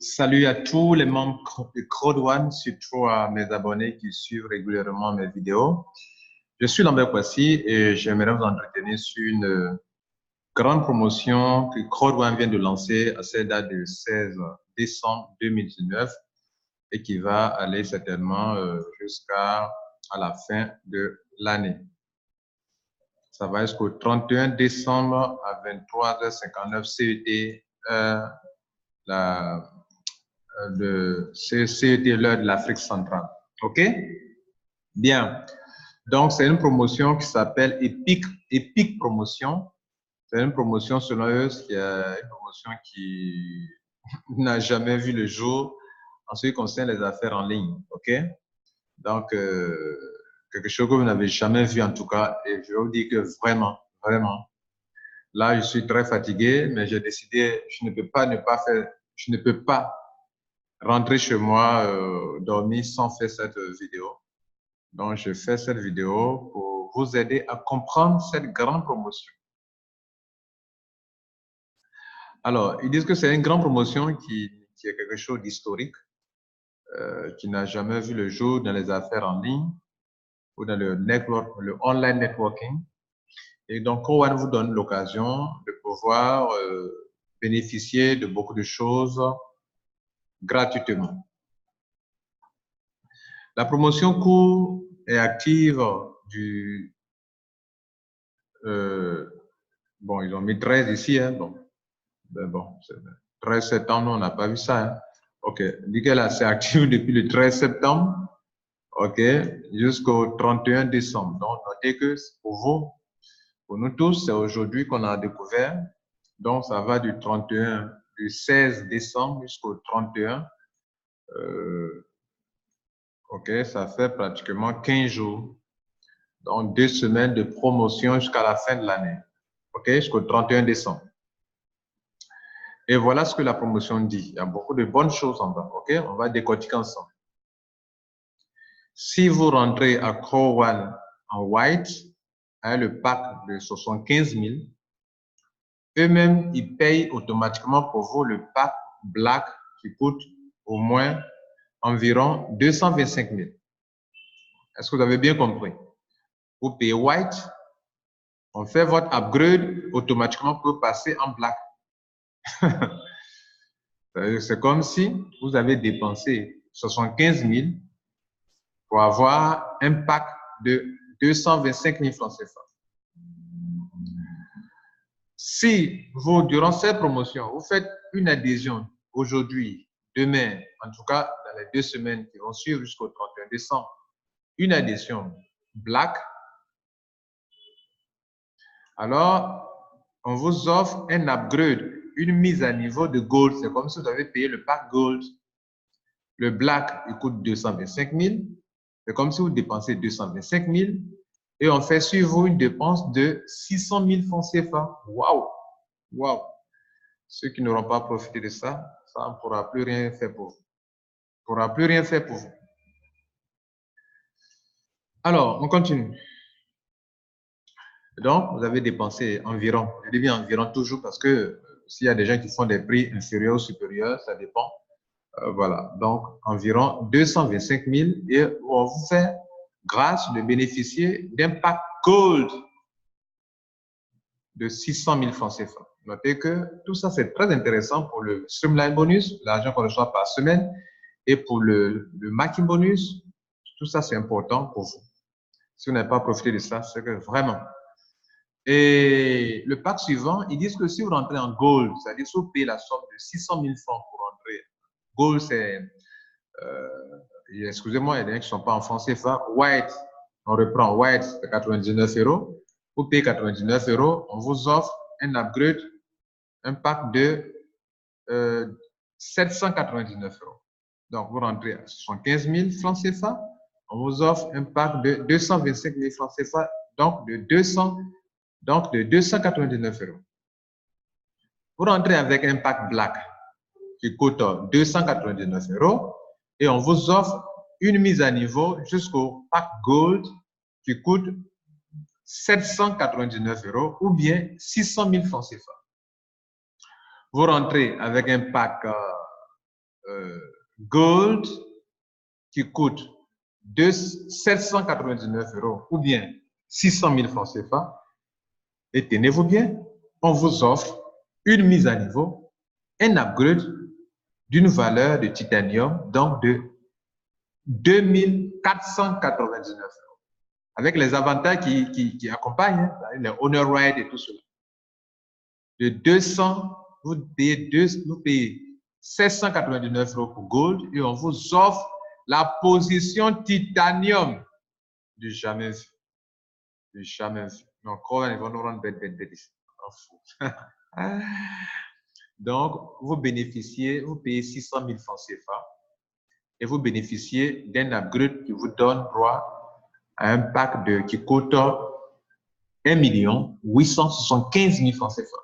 Salut à tous les membres de Crowd One, surtout à mes abonnés qui suivent régulièrement mes vidéos. Je suis Lambert Kwasi et j'aimerais vous entretenir sur une grande promotion que Crowd One vient de lancer à cette date du 16 décembre 2019 et qui va aller certainement jusqu'à la fin de l'année. Ça va jusqu'au 31 décembre à 23h59 CET, CET, l'heure de l'Afrique centrale. OK? Bien. Donc, c'est une promotion qui s'appelle Epic Promotion. C'est une promotion, selon eux, une promotion qui n'a jamais vu le jour en ce qui concerne les affaires en ligne. OK? Donc, quelque chose que vous n'avez jamais vu en tout cas. Et je vais vous dire que vraiment, là, je suis très fatigué, mais j'ai décidé, je ne peux pas rentrer chez moi, dormir sans faire cette vidéo. Donc, je fais cette vidéo pour vous aider à comprendre cette grande promotion. Alors, ils disent que c'est une grande promotion qui est quelque chose d'historique, qui n'a jamais vu le jour dans les affaires en ligne ou dans le online networking. Et donc, Crowd vous donne l'occasion de pouvoir bénéficier de beaucoup de choses gratuitement. La promotion court est active du... bon, ils ont mis 13 ici, hein, bon. Ben bon, 13 septembre, on n'a pas vu ça. Hein. OK, dit que là, c'est actif depuis le 13 septembre, OK, jusqu'au 31 décembre. Donc, notez que pour vous, pour nous tous, c'est aujourd'hui qu'on a découvert. Donc, ça va du 16 décembre jusqu'au 31. OK, ça fait pratiquement 15 jours. Donc, 2 semaines de promotion jusqu'à la fin de l'année. OK, jusqu'au 31 décembre. Et voilà ce que la promotion dit. Il y a beaucoup de bonnes choses en bas. OK, on va décortiquer ensemble. Si vous rentrez à Crowd One en white, hein, le pack de 75 000, eux-mêmes, ils payent automatiquement pour vous le pack black qui coûte au moins environ 225 000. Est-ce que vous avez bien compris? Vous payez white, on fait votre upgrade automatiquement pour passer en black. C'est comme si vous avez dépensé 75 000 pour avoir un pack de 225 000 francs CFA. Si vous, durant cette promotion, vous faites une adhésion aujourd'hui, demain, en tout cas dans les 2 semaines qui vont suivre jusqu'au 31 décembre, une adhésion black, alors on vous offre un upgrade, une mise à niveau de gold. C'est comme si vous avez payé le pack gold. Le black, il coûte 225 000. C'est comme si vous dépensez 225 000 et on fait sur vous une dépense de 600 000 francs CFA. Waouh! Waouh! Ceux qui n'auront pas profité de ça, ça ne pourra plus rien faire pour vous. On ne pourra plus rien faire pour vous. Alors, on continue. Donc, vous avez dépensé environ, je dis bien environ toujours parce que s'il y a des gens qui font des prix inférieurs ou supérieurs, ça dépend. Voilà, donc environ 225 000 et on vous fait grâce de bénéficier d'un pack gold de 600 000 francs CFA. Notez que tout ça, c'est très intéressant pour le Streamline bonus, l'argent qu'on reçoit par semaine, et pour le Marketing bonus. Tout ça, c'est important pour vous. Si vous n'avez pas profité de ça, c'est que vraiment. Et le pack suivant, ils disent que si vous rentrez en gold, c'est-à-dire si vous payez la somme de 600 000 francs pour rentrer, gold, c'est, excusez-moi, il y a des gens qui ne sont pas en francs CFA. White, on reprend white, c'est 99 €. Vous payez 99 €, on vous offre un upgrade, un pack de 799 €. Donc, vous rentrez à 75 000 francs CFA, on vous offre un pack de 225 000 francs CFA, donc de 299 €. Vous rentrez avec un pack black qui coûte 299 € et on vous offre une mise à niveau jusqu'au pack gold qui coûte 799 € ou bien 600 000 francs CFA. Vous rentrez avec un pack Gold qui coûte 799 € ou bien 600 000 francs CFA. Et tenez-vous bien, on vous offre une mise à niveau, un upgrade d'une valeur de titanium, donc de 2499 €. Avec les avantages qui accompagnent, hein, les honor rights et tout cela. De 200, vous payez 799 € pour gold et on vous offre la position titanium du jamais vu. Du jamais vu. Donc, ils vont nous rendre bête ici. Donc, vous payez 600 000 francs CFA et vous bénéficiez d'un upgrade qui vous donne droit à un pack qui coûte 1 875 000 francs CFA.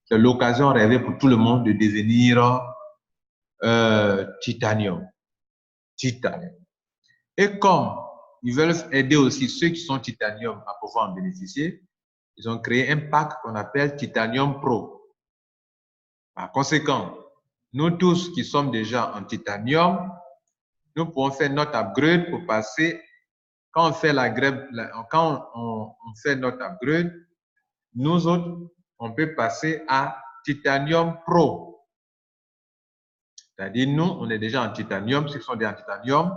C'est l'occasion rêvée pour tout le monde de devenir titanium. Et comme ils veulent aider aussi ceux qui sont titanium à pouvoir en bénéficier, ils ont créé un pack qu'on appelle Titanium Pro. Par conséquent, nous tous qui sommes déjà en titanium, nous pouvons faire notre upgrade pour passer, quand on fait notre upgrade, nous autres, on peut passer à Titanium Pro. C'est-à-dire, nous, on est déjà en titanium, ceux qui sont déjà en titanium,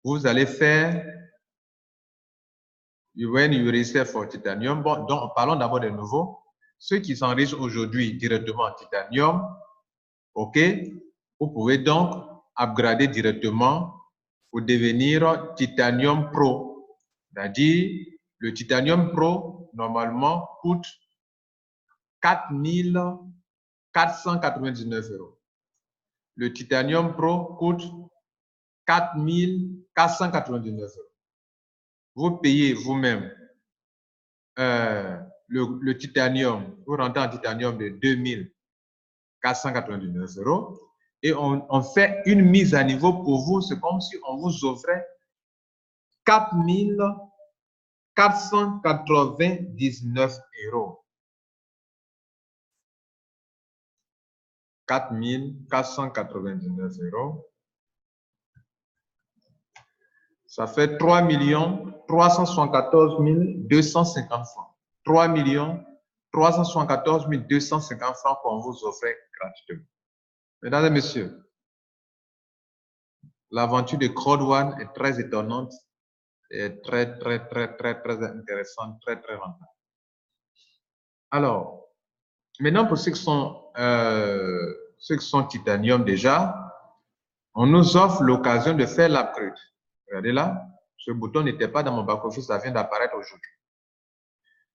vous allez faire when you register for titanium. Bon, donc, parlons d'abord de nouveau. Ceux qui s'enregistrent aujourd'hui directement en titanium, OK, vous pouvez donc upgrader directement pour devenir titanium pro. C'est-à-dire, le titanium pro, normalement, coûte 4 499 €. Le titanium pro coûte 4 499 €. Vous payez vous-même le titanium, vous rentrez en titanium de 2 499 € et on fait une mise à niveau pour vous. C'est comme si on vous offrait 4 499 €. 4 499 €. Ça fait 3 374 250 francs. 3 374 250 francs qu'on vous offrait gratuitement. Mesdames et messieurs, l'aventure de Crowd One est très étonnante et très intéressante, très rentable. Alors, maintenant pour ceux qui sont titanium déjà, on nous offre l'occasion de faire l'upgrade. Regardez là, ce bouton n'était pas dans mon back-office, ça vient d'apparaître aujourd'hui.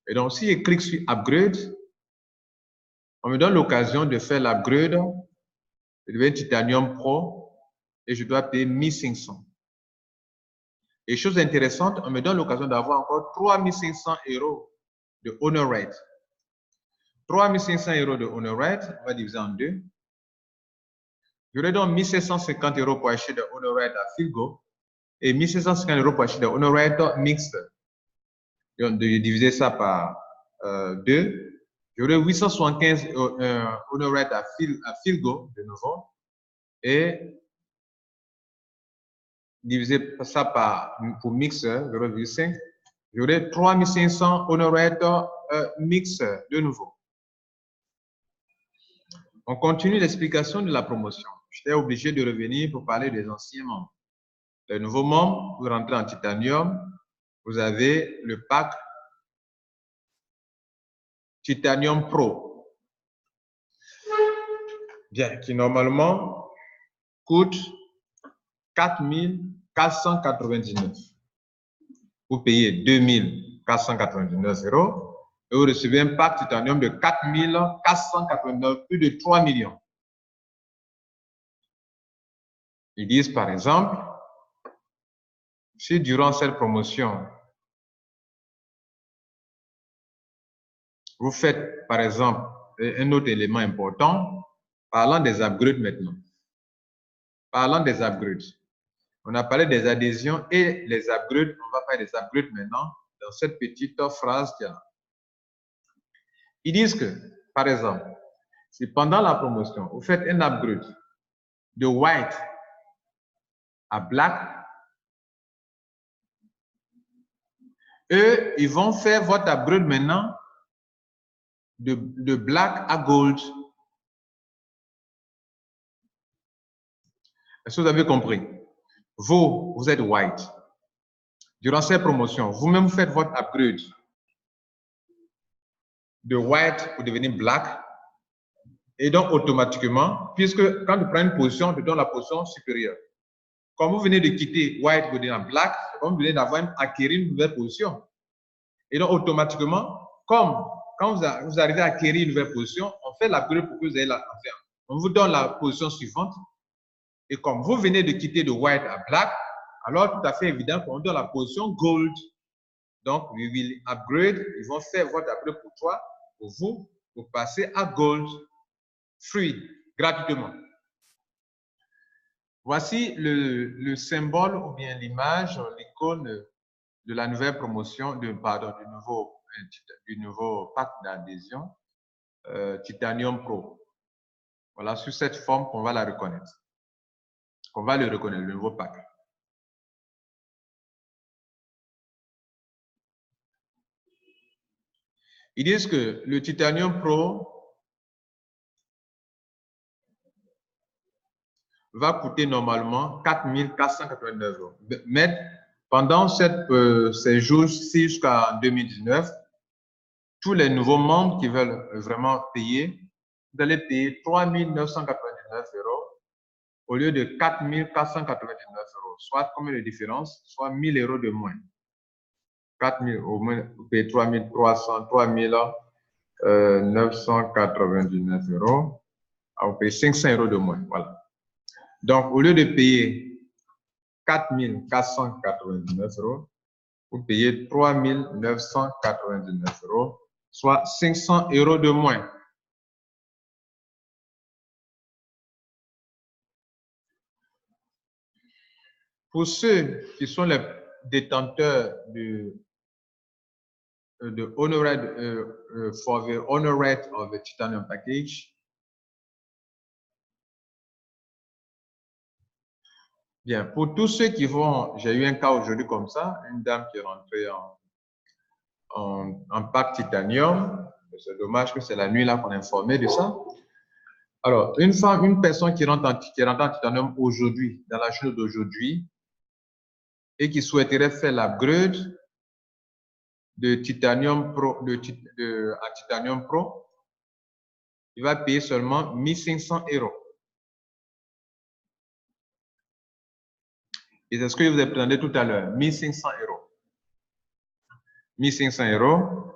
Et donc, si je clique sur Upgrade, on me donne l'occasion de faire l'upgrade. Je deviens Titanium Pro et je dois payer 1500. Et chose intéressante, on me donne l'occasion d'avoir encore 3500 € de honor rate. 3500 € de honor rate, on va diviser en deux. J'aurai donc 1750 € pour acheter de honor rate à Filgo et 1750 € pour acheter de honor rate mixte. Donc, de diviser ça par 2. J'aurai 875 honor rate à Filgo de nouveau et diviser ça pour mixeur 0,5. J'aurai 3500 honor rate mixeur de nouveau. On continue l'explication de la promotion. J'étais obligé de revenir pour parler des anciens membres. Les nouveaux membres, vous rentrez en titanium, vous avez le pack Titanium Pro. Bien, qui normalement coûte 4 499. Vous payez 2 499 € et vous recevez un pack titanium de 4 489, plus de 3 millions. Ils disent par exemple, si durant cette promotion, vous faites par exemple un autre élément important, parlant des upgrades maintenant. Parlant des upgrades. On a parlé des adhésions et les upgrades. On va parler des upgrades maintenant dans cette petite phrase qu'il y a. Ils disent que, par exemple, si pendant la promotion, vous faites un upgrade de white à black, eux, ils vont faire votre upgrade maintenant de black à gold. Est-ce que vous avez compris? Vous êtes white. Durant cette promotion, vous-même faites votre upgrade de white pour devenir black. Et donc, automatiquement, puisque quand tu prends une position, tu donnes la position supérieure. Comme vous venez de quitter white pour devenir black, comme vous venez d'avoir acquérir une nouvelle position. Et donc, automatiquement, comme quand vous arrivez à acquérir une nouvelle position, on fait l'upgrade pour que vous ayez la faire. On vous donne la position suivante. Et comme vous venez de quitter de white à black, alors tout à fait évident qu'on donne la position gold. Donc, we will upgrade. Ils vont faire votre upgrade pour toi, pour vous, pour passer à gold. Free, gratuitement. Voici le symbole ou bien l'image, l'icône de la nouvelle promotion, du nouveau pack d'adhésion Titanium Pro. Voilà, sur cette forme qu'on va la reconnaître. Qu'on va le reconnaître, le nouveau pack. Ils disent que le Titanium Pro va coûter normalement 4 489 €. Mais pendant ces jours-ci jusqu'à 2019, tous les nouveaux membres qui veulent vraiment payer, vous allez payer 3 999 € au lieu de 4 499 €. Soit combien de différence? Soit 1 000 € de moins. 4 000, au moins, vous payez 3 999 €. Vous payez 500 € de moins. Voilà. Donc, au lieu de payer 4 499 €, vous payez 3 999 €, soit 500 € de moins. Pour ceux qui sont les détenteurs de honorate for the honorate of the Titanium package, bien, pour tous ceux qui vont, j'ai eu un cas aujourd'hui comme ça, une dame qui est rentrée en pack Titanium. C'est dommage que c'est la nuit là qu'on est informé de ça. Alors, une personne qui rentre en Titanium aujourd'hui, dans la journée d'aujourd'hui, et qui souhaiterait faire l'upgrade de Titanium Pro, à Titanium Pro, il va payer seulement 1 500 €. Et c'est ce que je vous ai présenté tout à l'heure, 1 500 €. 1 500 €.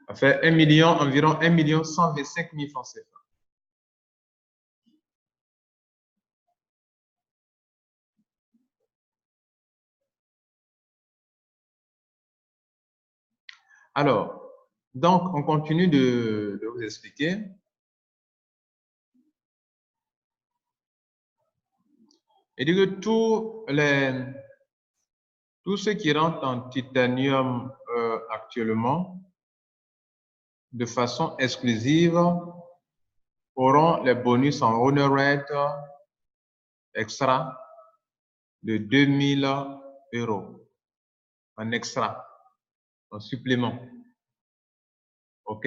Ça fait environ 1 125 000 francs CFA. Alors, donc, on continue de vous expliquer. Et dit que tous ceux qui rentrent en titanium actuellement, de façon exclusive, auront les bonus en honor rate extra de 2 000 € en extra, en supplément. OK?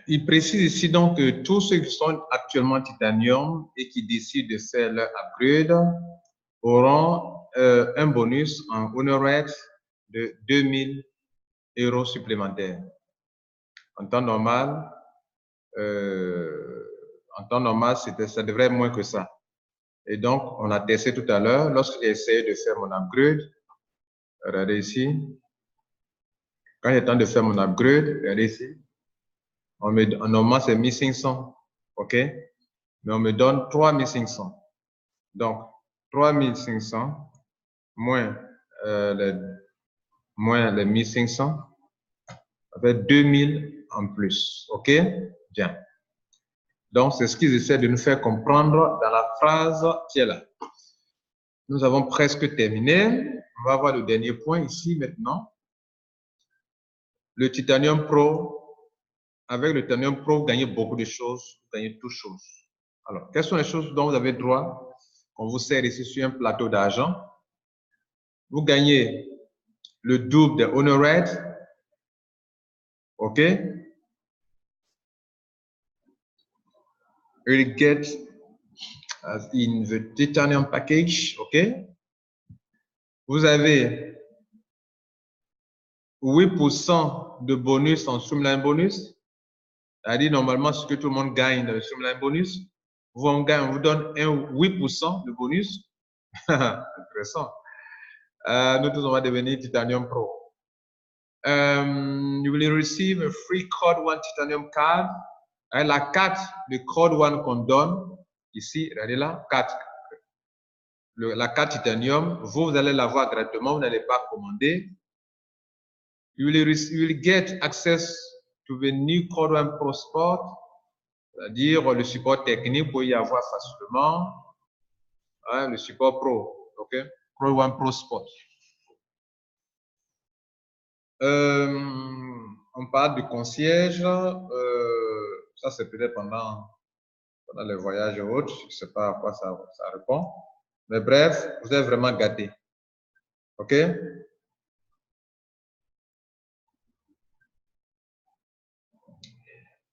Il précise ici donc que tous ceux qui sont actuellement titanium et qui décident de faire leur upgrade auront un bonus en honor rate de 2 000 € supplémentaires. En temps normal, ça devrait être moins que ça. Et donc, on a testé tout à l'heure, lorsque j'ai essayé de faire mon upgrade, regardez ici, quand il est temps de faire mon upgrade, regardez ici, normalement c'est 1 500, ok? Mais on me donne 3 500. Donc, 3 500 moins les 1 500, ça fait 2 000 en plus, ok? Bien. Donc, c'est ce qu'ils essaient de nous faire comprendre dans la phrase qui est là. Nous avons presque terminé. on va voir le dernier point ici maintenant. Le Titanium Pro. Avec le Titanium Pro, vous gagnez beaucoup de choses, vous gagnez toutes choses. Alors, quelles sont les choses dont vous avez droit? On vous sert ici sur un plateau d'argent. Vous gagnez le double de Honor Red. OK? You get in the Titanium package. OK? Vous avez 8% de bonus en Streamline bonus. C'est-à-dire, normalement, ce que tout le monde gagne dans le Streamline bonus, on vous donne un 8% de bonus. Intéressant. Nous tous, on va devenir Titanium Pro. You will receive a free Code One Titanium card. La carte de Code One qu'on donne, ici, regardez là, la carte Titanium, vous allez l'avoir gratuitement, vous n'allez pas commander. You will get access to the new Code One Pro Sport, c'est-à-dire le support technique, vous pouvez y avoir facilement. Le support pro, OK? Code One Pro Sport. On parle du concierge. Ça, c'est peut-être pendant les voyages et autres. Je ne sais pas à quoi ça répond. Mais bref, vous êtes vraiment gâtés. OK?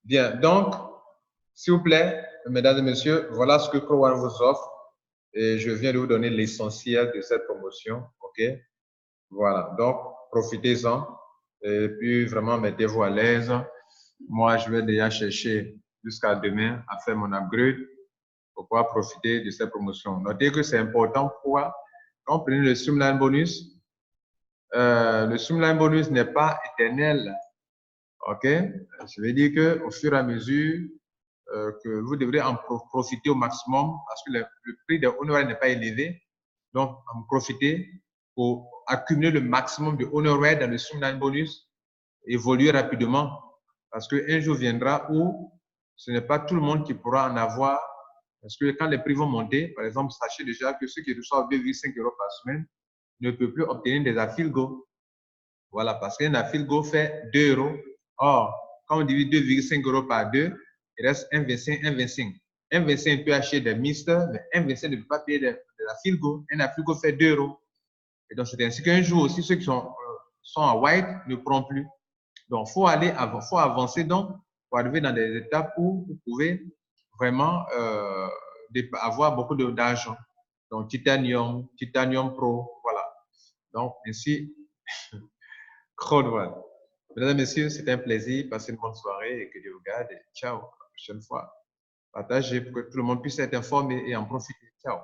Bien. Donc, s'il vous plaît, mesdames et messieurs, voilà ce que Code One vous offre. Et je viens de vous donner l'essentiel de cette promotion. OK? Voilà. Donc, profitez-en. Et puis, vraiment, mettez-vous à l'aise. Moi, je vais déjà chercher jusqu'à demain à faire mon upgrade pour pouvoir profiter de cette promotion. Notez que c'est important. Pourquoi? Quand vous prenez le Streamline bonus, le Streamline bonus n'est pas éternel. OK? Je veux dire qu'au fur et à mesure que vous devrez en profiter au maximum parce que le prix de Honor n'est pas élevé. Donc, en profiter pour accumuler le maximum de Honor dans le Streamline bonus, évoluer rapidement. Parce qu'un jour viendra où ce n'est pas tout le monde qui pourra en avoir. Parce que quand les prix vont monter, par exemple, sachez déjà que ceux qui reçoivent 2,5 € par semaine ne peuvent plus obtenir des affiliates. Voilà, parce qu'un affiliate fait 2 €. Or, quand on divise 2,5 € par 2, il reste 1,25, 1,25. 1,25 peut acheter des misters, mais 1,25 ne peut pas payer des affiliates. Un affiliate fait 2 €. Et donc, c'est ainsi qu'un jour aussi, ceux qui sont en white ne pourront plus. Donc, faut avancer donc pour arriver dans des étapes où vous pouvez vraiment avoir beaucoup d'argent. Donc, Titanium, Titanium Pro, voilà. Donc, ainsi, Code One. Mesdames et messieurs, c'était un plaisir. Passez une bonne soirée et que Dieu vous garde. Ciao, à la prochaine fois. Partagez pour que tout le monde puisse être informé et en profiter. Ciao.